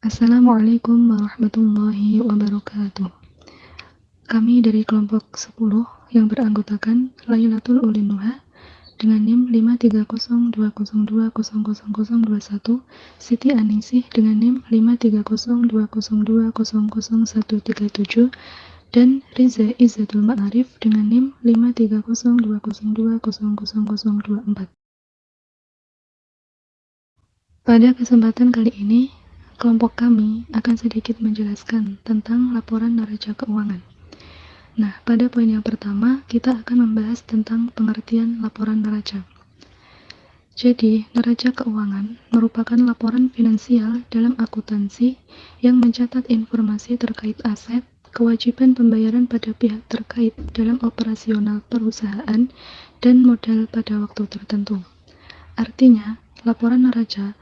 Assalamualaikum warahmatullahi wabarakatuh. Kami dari kelompok 10 yang beranggotakan Lailatul Ulin Nuha dengan NIM 53020020021, Siti Aningsih dengan NIM 53020200137, dan Riza Izzatul Ma'arif dengan NIM 53020200024. Pada kesempatan kali ini, kelompok kami akan sedikit menjelaskan tentang laporan neraca keuangan. Nah, pada poin yang pertama, kita akan membahas tentang pengertian laporan neraca. Jadi, neraca keuangan merupakan laporan finansial dalam akuntansi yang mencatat informasi terkait aset, kewajiban pembayaran pada pihak terkait dalam operasional perusahaan, dan modal pada waktu tertentu. Artinya, laporan neraca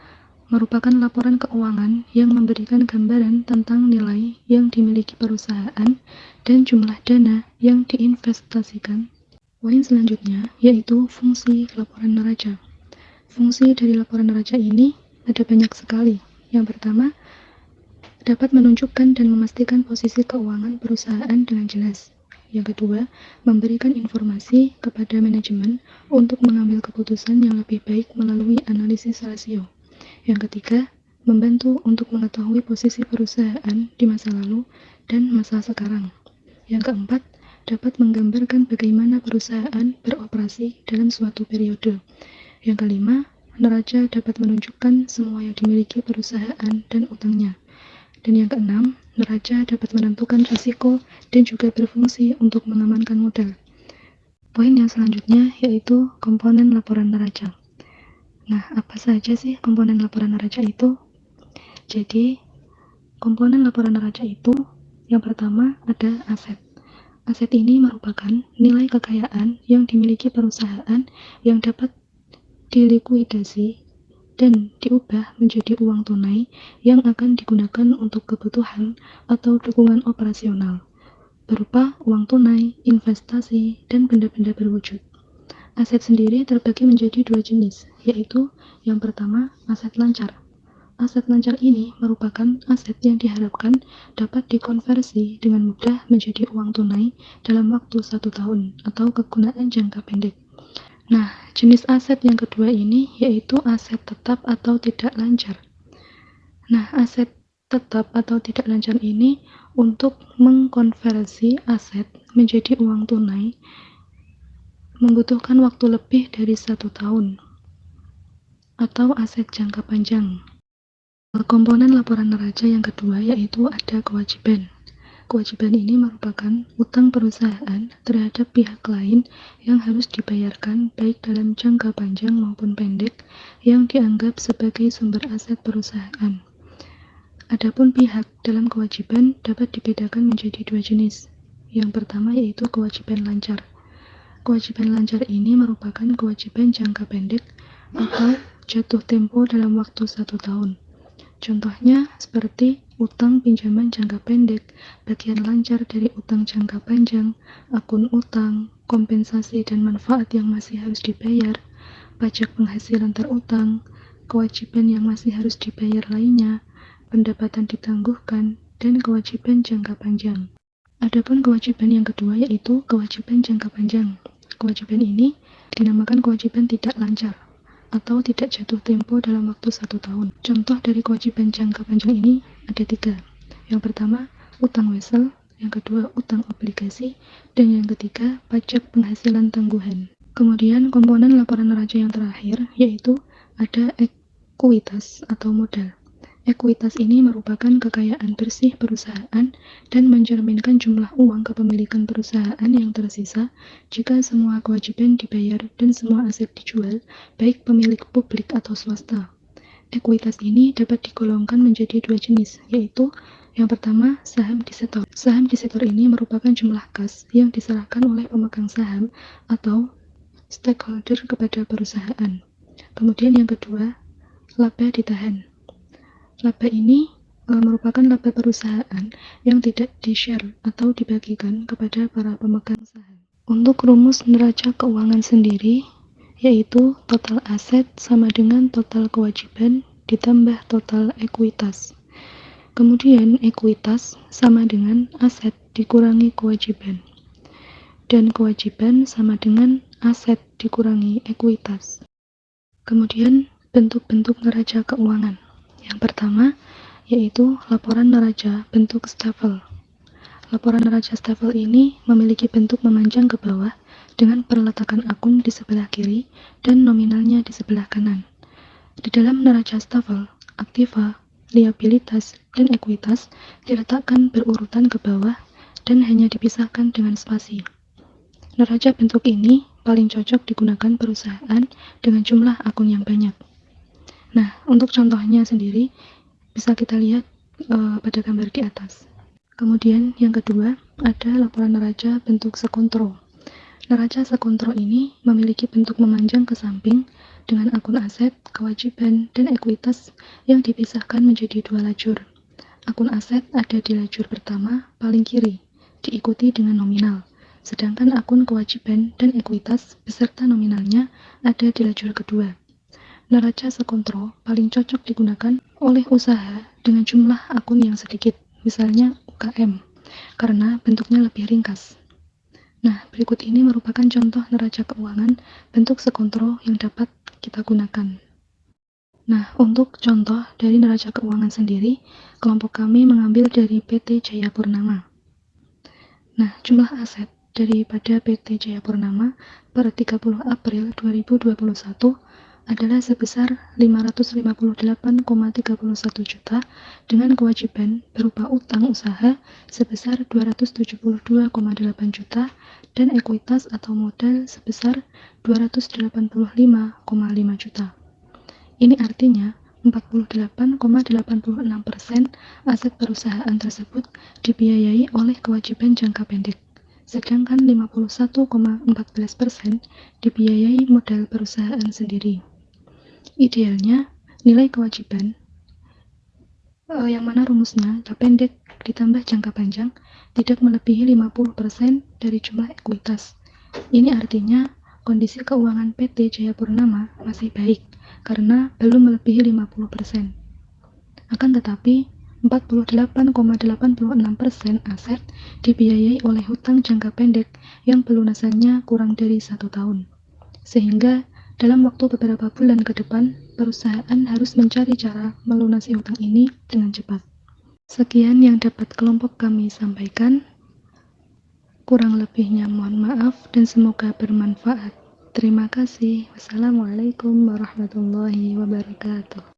merupakan laporan keuangan yang memberikan gambaran tentang nilai yang dimiliki perusahaan dan jumlah dana yang diinvestasikan. Poin selanjutnya yaitu fungsi laporan neraca. Fungsi dari laporan neraca ini ada banyak sekali. Yang pertama, dapat menunjukkan dan memastikan posisi keuangan perusahaan dengan jelas. Yang kedua, memberikan informasi kepada manajemen untuk mengambil keputusan yang lebih baik melalui analisis rasio. Yang ketiga, membantu untuk mengetahui posisi perusahaan di masa lalu dan masa sekarang. Yang keempat, dapat menggambarkan bagaimana perusahaan beroperasi dalam suatu periode. Yang kelima, neraca dapat menunjukkan semua yang dimiliki perusahaan dan utangnya. Dan yang keenam, neraca dapat menentukan risiko dan juga berfungsi untuk mengamankan modal. Poin yang selanjutnya yaitu komponen laporan neraca. Nah, apa saja sih komponen laporan neraca itu? Jadi, komponen laporan neraca itu yang pertama ada aset. Aset ini merupakan nilai kekayaan yang dimiliki perusahaan yang dapat dilikuidasi dan diubah menjadi uang tunai yang akan digunakan untuk kebutuhan atau dukungan operasional, berupa uang tunai, investasi, dan benda-benda berwujud. Aset sendiri terbagi menjadi dua jenis, yaitu yang pertama, aset lancar. Aset lancar ini merupakan aset yang diharapkan dapat dikonversi dengan mudah menjadi uang tunai dalam waktu 1 tahun atau kegunaan jangka pendek. Nah, jenis aset yang kedua ini yaitu aset tetap atau tidak lancar. Nah, aset tetap atau tidak lancar ini untuk mengkonversi aset menjadi uang tunai membutuhkan waktu lebih dari 1 tahun atau aset jangka panjang. Komponen laporan neraca yang kedua yaitu ada kewajiban. Kewajiban ini merupakan utang perusahaan terhadap pihak lain yang harus dibayarkan baik dalam jangka panjang maupun pendek yang dianggap sebagai sumber aset perusahaan. Adapun pihak dalam kewajiban dapat dibedakan menjadi dua jenis. Yang pertama yaitu kewajiban lancar. Kewajiban lancar ini merupakan kewajiban jangka pendek atau jatuh tempo dalam waktu 1 tahun. Contohnya seperti utang pinjaman jangka pendek, bagian lancar dari utang jangka panjang, akun utang, kompensasi dan manfaat yang masih harus dibayar, pajak penghasilan terutang, kewajiban yang masih harus dibayar lainnya, pendapatan ditangguhkan, dan kewajiban jangka panjang. Adapun kewajiban yang kedua yaitu kewajiban jangka panjang. Kewajiban ini dinamakan kewajiban tidak lancar atau tidak jatuh tempo dalam waktu 1 tahun. Contoh dari kewajiban jangka panjang ini ada 3. Yang pertama, utang wesel, yang kedua, utang obligasi, dan yang ketiga, pajak penghasilan tangguhan. Kemudian, komponen laporan neraca yang terakhir yaitu ada ekuitas atau modal. Ekuitas ini merupakan kekayaan bersih perusahaan dan mencerminkan jumlah uang kepemilikan perusahaan yang tersisa jika semua kewajiban dibayar dan semua aset dijual, baik pemilik publik atau swasta. Ekuitas ini dapat digolongkan menjadi dua jenis, yaitu yang pertama, saham desetor. Saham desetor ini merupakan jumlah kas yang diserahkan oleh pemegang saham atau stakeholder kepada perusahaan. Kemudian yang kedua, laba ditahan. Laba ini merupakan laba perusahaan yang tidak di-share atau dibagikan kepada para pemegang saham. Untuk rumus neraca keuangan sendiri, yaitu total aset sama dengan total kewajiban ditambah total ekuitas. Kemudian ekuitas sama dengan aset dikurangi kewajiban. Dan kewajiban sama dengan aset dikurangi ekuitas. Kemudian bentuk-bentuk neraca keuangan. Yang pertama yaitu laporan neraca bentuk stafel. Laporan neraca stafel ini memiliki bentuk memanjang ke bawah dengan perletakan akun di sebelah kiri dan nominalnya di sebelah kanan. Di dalam neraca stafel, aktiva, liabilitas, dan ekuitas diletakkan berurutan ke bawah dan hanya dipisahkan dengan spasi. Neraca bentuk ini paling cocok digunakan perusahaan dengan jumlah akun yang banyak. Nah, untuk contohnya sendiri bisa kita lihat pada gambar di atas. Kemudian yang kedua ada laporan neraca bentuk sekontro. Neraca sekontro ini memiliki bentuk memanjang ke samping dengan akun aset, kewajiban, dan ekuitas yang dipisahkan menjadi dua lajur. Akun aset ada di lajur pertama paling kiri, diikuti dengan nominal. Sedangkan akun kewajiban dan ekuitas beserta nominalnya ada di lajur kedua. Neraca sekontro paling cocok digunakan oleh usaha dengan jumlah akun yang sedikit, misalnya UKM, karena bentuknya lebih ringkas. Nah, berikut ini merupakan contoh neraca keuangan bentuk sekontro yang dapat kita gunakan. Nah, untuk contoh dari neraca keuangan sendiri, kelompok kami mengambil dari PT Jaya Purnama. Nah, jumlah aset daripada PT Jaya Purnama per 30 April 2021 adalah sebesar 558,31 juta dengan kewajiban berupa utang usaha sebesar 272,8 juta dan ekuitas atau modal sebesar 285,5 juta. Ini artinya 48,86% aset perusahaan tersebut dibiayai oleh kewajiban jangka pendek, sedangkan 51,14% dibiayai modal perusahaan sendiri. Idealnya, nilai kewajiban yang mana rumusnya jangka pendek ditambah jangka panjang tidak melebihi 50% dari jumlah ekuitas. Ini artinya kondisi keuangan PT Jaya Purnama masih baik karena belum melebihi 50%. Akan tetapi, 48,86% aset dibiayai oleh hutang jangka pendek yang pelunasannya kurang dari 1 tahun. Sehingga dalam waktu beberapa bulan ke depan, perusahaan harus mencari cara melunasi hutang ini dengan cepat. Sekian yang dapat kelompok kami sampaikan. Kurang lebihnya mohon maaf dan semoga bermanfaat. Terima kasih. Wassalamualaikum warahmatullahi wabarakatuh.